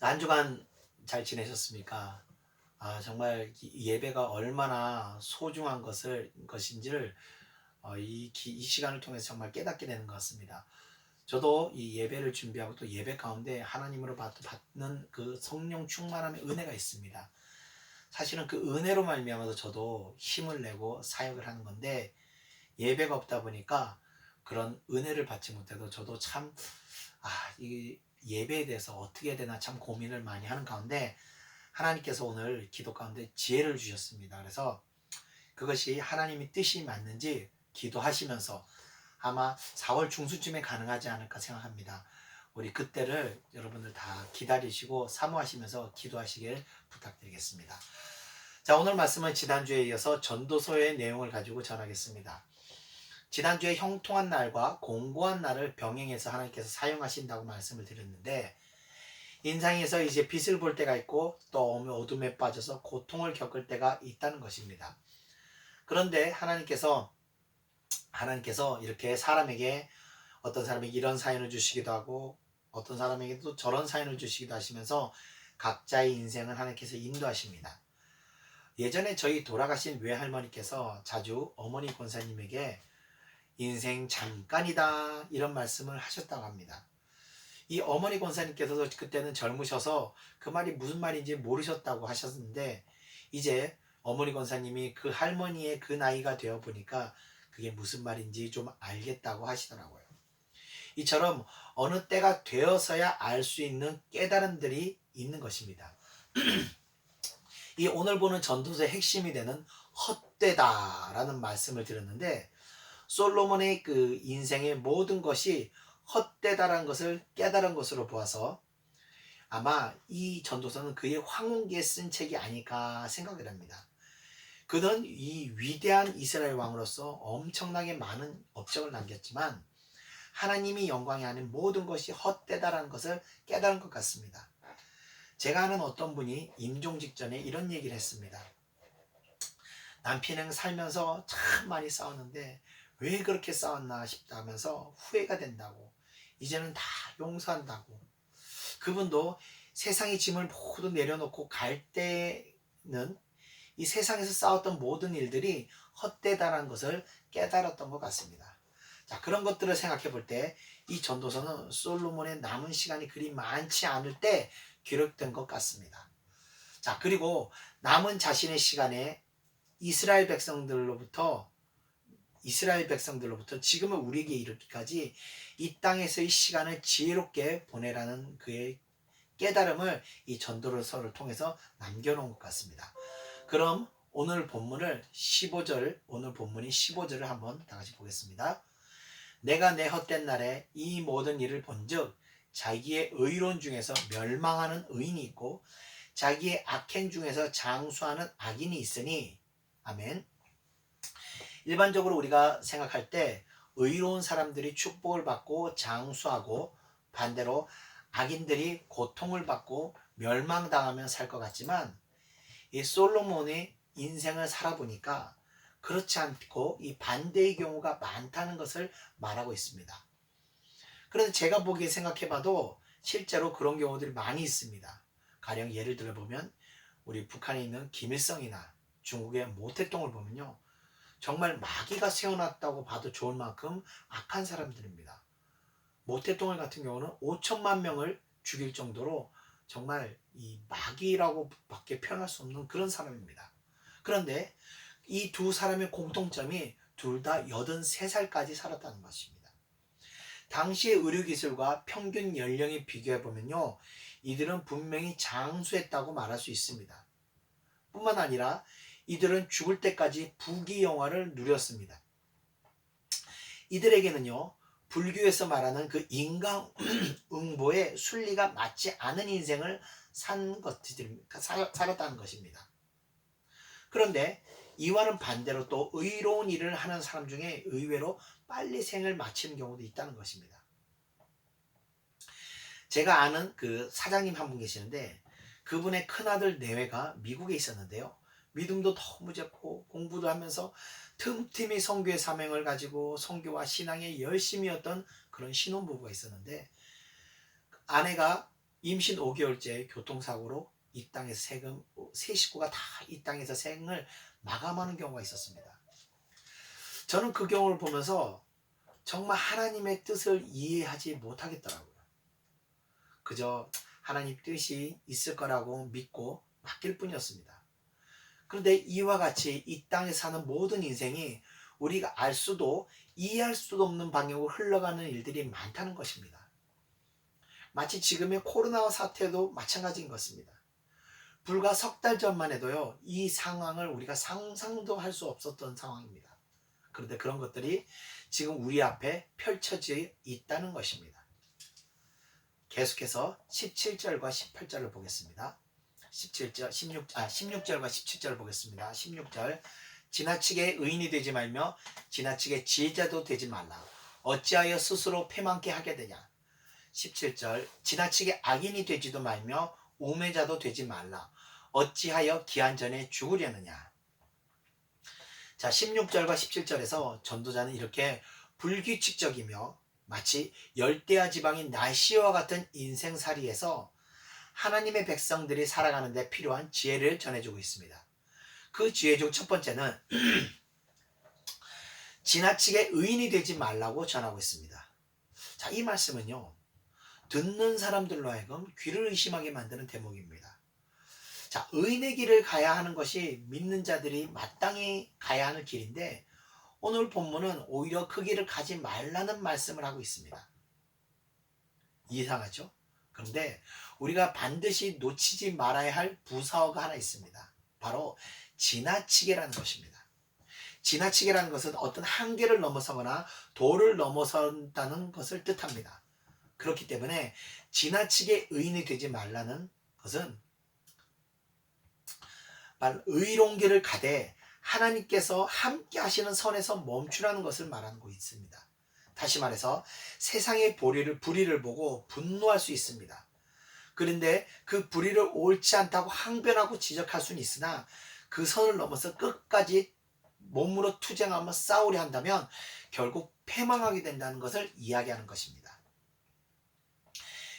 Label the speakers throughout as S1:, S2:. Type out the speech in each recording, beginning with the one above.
S1: 한 주간 잘 지내셨습니까? 정말 이 예배가 얼마나 소중한 것인지를 이 시간을 통해서 정말 깨닫게 되는 것 같습니다. 저도 이 예배를 준비하고 또 예배 가운데 하나님으로 받는 그 성령 충만함의 은혜가 있습니다. 사실은 그 은혜로 말미암아서 저도 힘을 내고 사역을 하는 건데, 예배가 없다 보니까 그런 은혜를 받지 못해도 저도 참, 이 예배에 대해서 어떻게 해야 되나 참 고민을 많이 하는 가운데, 하나님께서 오늘 기도 가운데 지혜를 주셨습니다. 그래서 그것이 하나님의 뜻이 맞는지 기도하시면서 아마 4월 중순쯤에 가능하지 않을까 생각합니다. 우리 그때를 여러분들 다 기다리시고 사모하시면서 기도하시길 부탁드리겠습니다. 자, 오늘 말씀은 지난주에 이어서 전도서의 내용을 가지고 전하겠습니다. 지난주에 형통한 날과 공고한 날을 병행해서 하나님께서 사용하신다고 말씀을 드렸는데, 인상에서 이제 빛을 볼 때가 있고 또 어둠에 빠져서 고통을 겪을 때가 있다는 것입니다. 그런데 하나님께서 이렇게 사람에게, 어떤 사람에게 이런 사연을 주시기도 하고 어떤 사람에게도 저런 사연을 주시기도 하시면서 각자의 인생을 하나님께서 인도하십니다. 예전에 저희 돌아가신 외할머니께서 자주 어머니 권사님에게 인생 잠깐이다 이런 말씀을 하셨다고 합니다. 이 어머니 권사님께서도 그때는 젊으셔서 그 말이 무슨 말인지 모르셨다고 하셨는데, 이제 어머니 권사님이 그 할머니의 그 나이가 되어 보니까 그게 무슨 말인지 좀 알겠다고 하시더라고요. 이처럼 어느 때가 되어서야 알 수 있는 깨달음들이 있는 것입니다. 이 오늘 보는 전도서의 핵심이 되는 헛되다라는 말씀을 드렸는데, 솔로몬의 그 인생의 모든 것이 헛되다라는 것을 깨달은 것으로 보아서 아마 이 전도서는 그의 황혼기에 쓴 책이 아닐까 생각을 합니다. 그는 이 위대한 이스라엘 왕으로서 엄청나게 많은 업적을 남겼지만 하나님이 영광이 아닌 모든 것이 헛되다라는 것을 깨달은 것 같습니다. 제가 아는 어떤 분이 임종 직전에 이런 얘기를 했습니다. 남편이랑 살면서 참 많이 싸웠는데 왜 그렇게 싸웠나 싶다 하면서 후회가 된다고, 이제는 다 용서한다고. 그분도 세상의 짐을 모두 내려놓고 갈 때는 이 세상에서 싸웠던 모든 일들이 헛되다라는 것을 깨달았던 것 같습니다. 자, 그런 것들을 생각해 볼 때 이 전도서는 솔로몬의 남은 시간이 그리 많지 않을 때 기록된 것 같습니다. 자, 그리고 남은 자신의 시간에 이스라엘 백성들로부터 지금은 우리에게 이르기까지 이 땅에서의 시간을 지혜롭게 보내라는 그의 깨달음을 이 전도서를 통해서 남겨놓은 것 같습니다. 그럼 오늘 본문이 15절을 한번 다 같이 보겠습니다. 내가 내 헛된 날에 이 모든 일을 본즉 자기의 의로운 중에서 멸망하는 의인이 있고 자기의 악행 중에서 장수하는 악인이 있으니. 아멘. 일반적으로 우리가 생각할 때 의로운 사람들이 축복을 받고 장수하고 반대로 악인들이 고통을 받고 멸망당하며 살 것 같지만, 이 솔로몬의 인생을 살아보니까 그렇지 않고 이 반대의 경우가 많다는 것을 말하고 있습니다. 그런데 제가 보기에 생각해봐도 실제로 그런 경우들이 많이 있습니다. 가령 예를 들어보면 우리 북한에 있는 김일성이나 중국의 모태똥을 보면요, 정말 마귀가 세워놨다고 봐도 좋을 만큼 악한 사람들입니다. 모태똥을 같은 경우는 5천만 명을 죽일 정도로 정말 이 마귀라고 밖에 표현할 수 없는 그런 사람입니다. 그런데 이 두 사람의 공통점이 둘 다 83살까지 살았다는 것입니다. 당시의 의료기술과 평균 연령에 비교해보면요, 이들은 분명히 장수했다고 말할 수 있습니다. 뿐만 아니라 이들은 죽을 때까지 부귀영화를 누렸습니다. 이들에게는요, 불교에서 말하는 그 인간응보의 순리가 맞지 않은 인생을 살았다는 것입니다. 그런데 이와는 반대로 또 의로운 일을 하는 사람 중에 의외로 빨리 생을 마치는 경우도 있다는 것입니다. 제가 아는 그 사장님 한 분 계시는데, 그분의 큰아들 내외가 미국에 있었는데요, 믿음도 너무 좋고 공부도 하면서 틈틈이 선교의 사명을 가지고 선교와 신앙에 열심히 했던 그런 신혼부부가 있었는데, 아내가 임신 5개월째 교통사고로 이 땅에서 세 식구가 다 이 땅에서 생을 마감하는 경우가 있었습니다. 저는 그 경우를 보면서 정말 하나님의 뜻을 이해하지 못하겠더라고요. 그저 하나님 뜻이 있을 거라고 믿고 맡길 뿐이었습니다. 그런데 이와 같이 이 땅에 사는 모든 인생이 우리가 알 수도 이해할 수도 없는 방향으로 흘러가는 일들이 많다는 것입니다. 마치 지금의 코로나 사태도 마찬가지인 것입니다. 불과 석 달 전만 해도요, 이 상황을 우리가 상상도 할 수 없었던 상황입니다. 그런데 그런 것들이 지금 우리 앞에 펼쳐져 있다는 것입니다. 계속해서 17절과 18절을 보겠습니다. 16절과 17절을 보겠습니다. 16절. 지나치게 의인이 되지 말며 지나치게 지혜자도 되지 말라. 어찌하여 스스로 패망케 하게 되냐. 17절. 지나치게 악인이 되지도 말며 우매자도 되지 말라. 어찌하여 기한 전에 죽으려느냐. 자, 16절과 17절에서 전도자는 이렇게 불규칙적이며 마치 열대야 지방인 날씨와 같은 인생살이에서 하나님의 백성들이 살아가는 데 필요한 지혜를 전해주고 있습니다. 그 지혜 중 첫 번째는 지나치게 의인이 되지 말라고 전하고 있습니다. 자, 이 말씀은요, 듣는 사람들로 하여금 귀를 의심하게 만드는 대목입니다. 자, 의인의 길을 가야 하는 것이 믿는 자들이 마땅히 가야 하는 길인데 오늘 본문은 오히려 그 길을 가지 말라는 말씀을 하고 있습니다. 이상하죠? 그런데 우리가 반드시 놓치지 말아야 할 부사어가 하나 있습니다. 바로 지나치게라는 것입니다. 지나치게라는 것은 어떤 한계를 넘어서거나 도를 넘어선다는 것을 뜻합니다. 그렇기 때문에 지나치게 의인이 되지 말라는 것은 의로운 길을 가되 하나님께서 함께 하시는 선에서 멈추라는 것을 말하는 것이 있습니다. 다시 말해서 세상의 불의를 보고 분노할 수 있습니다. 그런데 그 불의를 옳지 않다고 항변하고 지적할 수는 있으나 그 선을 넘어서 끝까지 몸으로 투쟁하며 싸우려 한다면 결국 패망하게 된다는 것을 이야기하는 것입니다.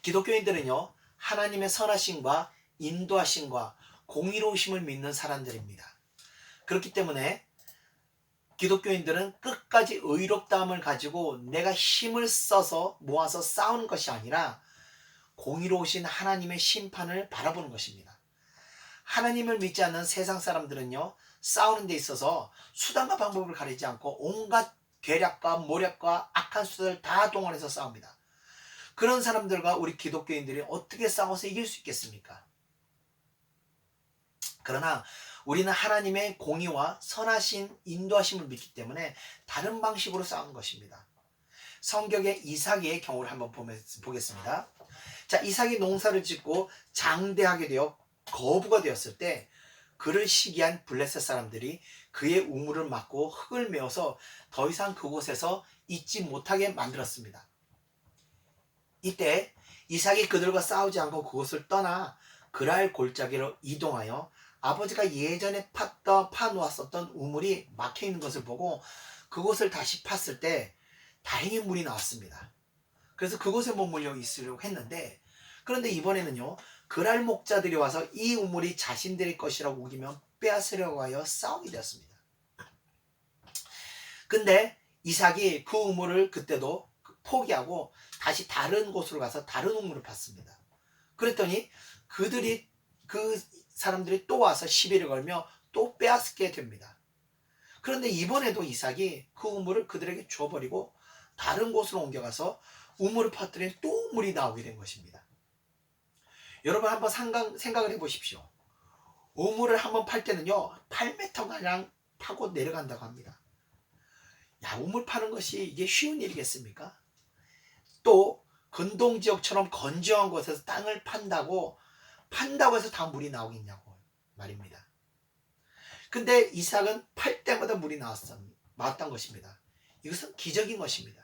S1: 기독교인들은요, 하나님의 선하심과 인도하심과 공의로우심을 믿는 사람들입니다. 그렇기 때문에 기독교인들은 끝까지 의롭다함을 가지고 내가 힘을 써서 모아서 싸우는 것이 아니라 공의로우신 하나님의 심판을 바라보는 것입니다. 하나님을 믿지 않는 세상 사람들은요, 싸우는 데 있어서 수단과 방법을 가리지 않고 온갖 괴략과 모략과 악한 수단을 다 동원해서 싸웁니다. 그런 사람들과 우리 기독교인들이 어떻게 싸워서 이길 수 있겠습니까? 그러나 우리는 하나님의 공의와 선하신 인도하심을 믿기 때문에 다른 방식으로 싸우는 것입니다. 성경의 이삭의 경우를 한번 보겠습니다. 자, 이삭이 농사를 짓고 장대하게 되어 거부가 되었을 때 그를 시기한 블레셋 사람들이 그의 우물을 막고 흙을 메워서 더 이상 그곳에서 있지 못하게 만들었습니다. 이때 이삭이 그들과 싸우지 않고 그곳을 떠나 그랄 골짜기로 이동하여 아버지가 예전에 파놓았었던 우물이 막혀있는 것을 보고 그곳을 다시 팠을 때 다행히 물이 나왔습니다. 그래서 그곳에 머물러 있으려고 했는데, 그런데 이번에는요, 그랄 목자들이 와서 이 우물이 자신들의 것이라고 우기며 빼앗으려고 하여 싸우게 되었습니다. 근데 이삭이 그 우물을 그때도 포기하고 다시 다른 곳으로 가서 다른 우물을 팠습니다. 그랬더니 그 사람들이 또 와서 시비를 걸며 또 빼앗게 됩니다. 그런데 이번에도 이삭이 그 우물을 그들에게 줘버리고 다른 곳으로 옮겨가서 우물을 퍼뜨리니 또 물이 나오게 된 것입니다. 여러분 한번 생각을 해보십시오. 우물을 한번 팔 때는요, 8m가량 파고 내려간다고 합니다. 야, 우물 파는 것이 이게 쉬운 일이겠습니까? 또 근동지역처럼 건조한 곳에서 땅을 판다고 해서 다 물이 나오겠냐고 말입니다. 근데 이삭은 팔 때마다 물이 나왔던 것입니다. 이것은 기적인 것입니다.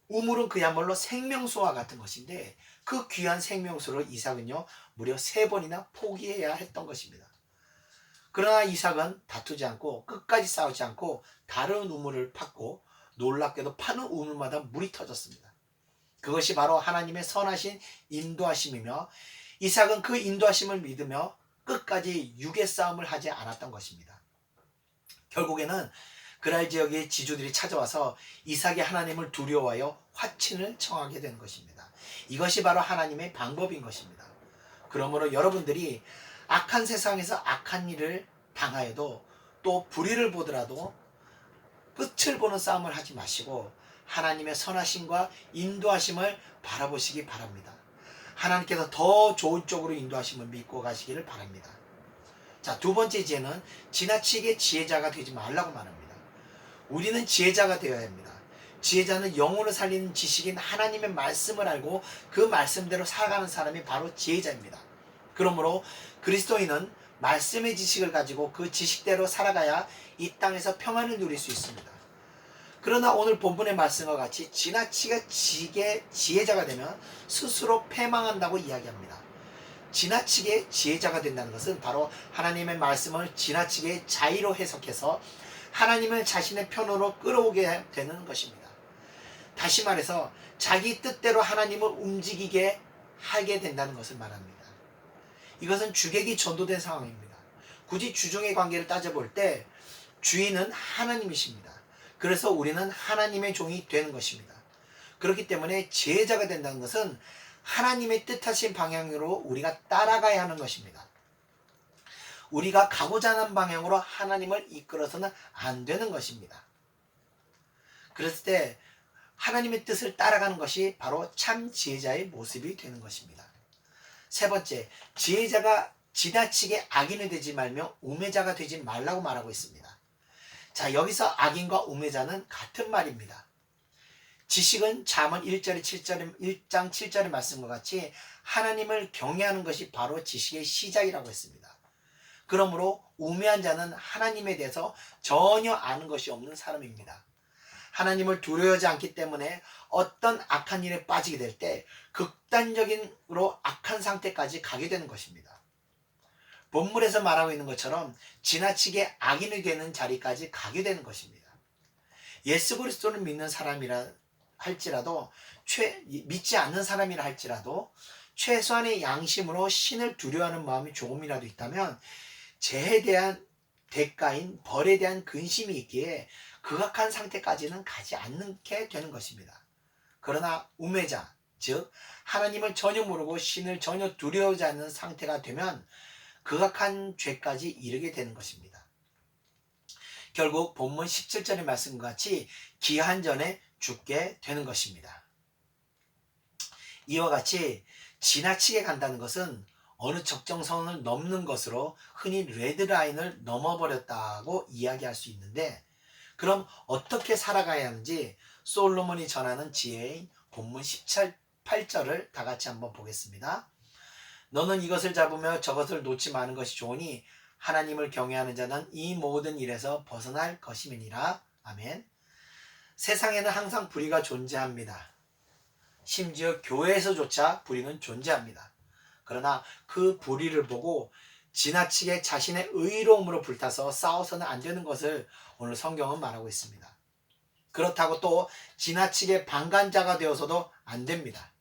S1: 우물은 그야말로 생명수와 같은 것인데 그 귀한 생명수를 이삭은요, 무려 3번이나 포기해야 했던 것입니다. 그러나 이삭은 다투지 않고 끝까지 싸우지 않고 다른 우물을 팠고 놀랍게도 파는 우물마다 물이 터졌습니다. 그것이 바로 하나님의 선하신 인도하심이며 이삭은 그 인도하심을 믿으며 끝까지 육의 싸움을 하지 않았던 것입니다. 결국에는 그랄 지역의 지주들이 찾아와서 이삭이 하나님을 두려워하여 화친을 청하게 된 것입니다. 이것이 바로 하나님의 방법인 것입니다. 그러므로 여러분들이 악한 세상에서 악한 일을 당하여도 또 불의를 보더라도 끝을 보는 싸움을 하지 마시고 하나님의 선하심과 인도하심을 바라보시기 바랍니다. 하나님께서 더 좋은 쪽으로 인도하심을 믿고 가시기를 바랍니다. 자, 두 번째 지혜는 지나치게 지혜자가 되지 말라고 말합니다. 우리는 지혜자가 되어야 합니다. 지혜자는 영혼을 살리는 지식인 하나님의 말씀을 알고 그 말씀대로 살아가는 사람이 바로 지혜자입니다. 그러므로 그리스도인은 말씀의 지식을 가지고 그 지식대로 살아가야 이 땅에서 평안을 누릴 수 있습니다. 그러나 오늘 본문의 말씀과 같이 지나치게 지혜자가 되면 스스로 패망한다고 이야기합니다. 지나치게 지혜자가 된다는 것은 바로 하나님의 말씀을 지나치게 자의로 해석해서 하나님을 자신의 편으로 끌어오게 되는 것입니다. 다시 말해서 자기 뜻대로 하나님을 움직이게 하게 된다는 것을 말합니다. 이것은 주객이 전도된 상황입니다. 굳이 주종의 관계를 따져볼 때 주인은 하나님이십니다. 그래서 우리는 하나님의 종이 되는 것입니다. 그렇기 때문에 지혜자가 된다는 것은 하나님의 뜻하신 방향으로 우리가 따라가야 하는 것입니다. 우리가 가고자 하는 방향으로 하나님을 이끌어서는 안 되는 것입니다. 그랬을 때 하나님의 뜻을 따라가는 것이 바로 참 지혜자의 모습이 되는 것입니다. 세 번째, 지혜자가 지나치게 악인이 되지 말며 우매자가 되지 말라고 말하고 있습니다. 자, 여기서 악인과 우매자는 같은 말입니다. 지식은 잠언 1장 7절의 말씀과 같이 하나님을 경외하는 것이 바로 지식의 시작이라고 했습니다. 그러므로 우매한 자는 하나님에 대해서 전혀 아는 것이 없는 사람입니다. 하나님을 두려워하지 않기 때문에 어떤 악한 일에 빠지게 될 때 극단적으로 악한 상태까지 가게 되는 것입니다. 본문에서 말하고 있는 것처럼 지나치게 악인이 되는 자리까지 가게 되는 것입니다. 예수 그리스도를 믿는 사람이라 할지라도 믿지 않는 사람이라 할지라도 최소한의 양심으로 신을 두려워하는 마음이 조금이라도 있다면 죄에 대한 대가인 벌에 대한 근심이 있기에 극악한 상태까지는 가지 않게 되는 것입니다. 그러나 우매자, 즉 하나님을 전혀 모르고 신을 전혀 두려워하지 않는 상태가 되면 극악한 죄까지 이르게 되는 것입니다. 결국 본문 17절의 말씀과 같이 기한 전에 죽게 되는 것입니다. 이와 같이 지나치게 간다는 것은 어느 적정선을 넘는 것으로 흔히 레드라인을 넘어버렸다고 이야기할 수 있는데, 그럼 어떻게 살아가야 하는지 솔로몬이 전하는 지혜인 본문 18절을 다 같이 한번 보겠습니다. 너는 이것을 잡으며 저것을 놓지 마는 것이 좋으니 하나님을 경외하는 자는 이 모든 일에서 벗어날 것임이니라. 아멘. 세상에는 항상 불의가 존재합니다. 심지어 교회에서조차 불의는 존재합니다. 그러나 그 불의를 보고 지나치게 자신의 의로움으로 불타서 싸워서는 안 되는 것을 오늘 성경은 말하고 있습니다. 그렇다고 또 지나치게 방관자가 되어서도 안 됩니다.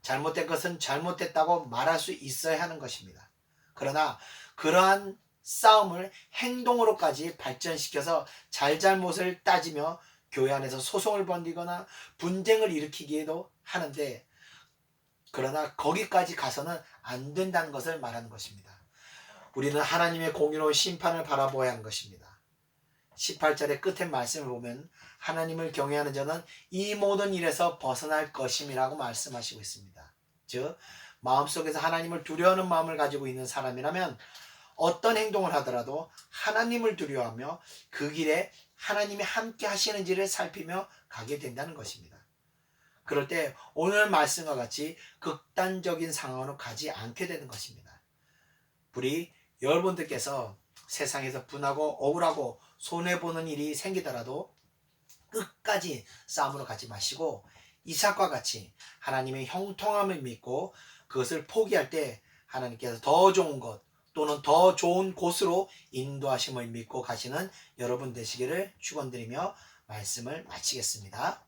S1: 잘못된 것은 잘못됐다고 말할 수 있어야 하는 것입니다. 그러나 그러한 싸움을 행동으로까지 발전시켜서 잘잘못을 따지며 교회 안에서 소송을 벌이거나 분쟁을 일으키기도 하는데, 그러나 거기까지 가서는 안 된다는 것을 말하는 것입니다. 우리는 하나님의 공의로운 심판을 바라보아야 하는 것입니다. 18절의 끝에 말씀을 보면 하나님을 경외하는 자는 이 모든 일에서 벗어날 것임이라고 말씀하시고 있습니다. 즉 마음속에서 하나님을 두려워하는 마음을 가지고 있는 사람이라면 어떤 행동을 하더라도 하나님을 두려워하며 그 길에 하나님이 함께 하시는지를 살피며 가게 된다는 것입니다. 그럴 때 오늘 말씀과 같이 극단적인 상황으로 가지 않게 되는 것입니다. 우리 여러분들께서 세상에서 분하고 억울하고 손해보는 일이 생기더라도 끝까지 싸움으로 가지 마시고 이삭과 같이 하나님의 형통함을 믿고 그것을 포기할 때 하나님께서 더 좋은 것 또는 더 좋은 곳으로 인도하심을 믿고 가시는 여러분 되시기를 축원드리며 말씀을 마치겠습니다.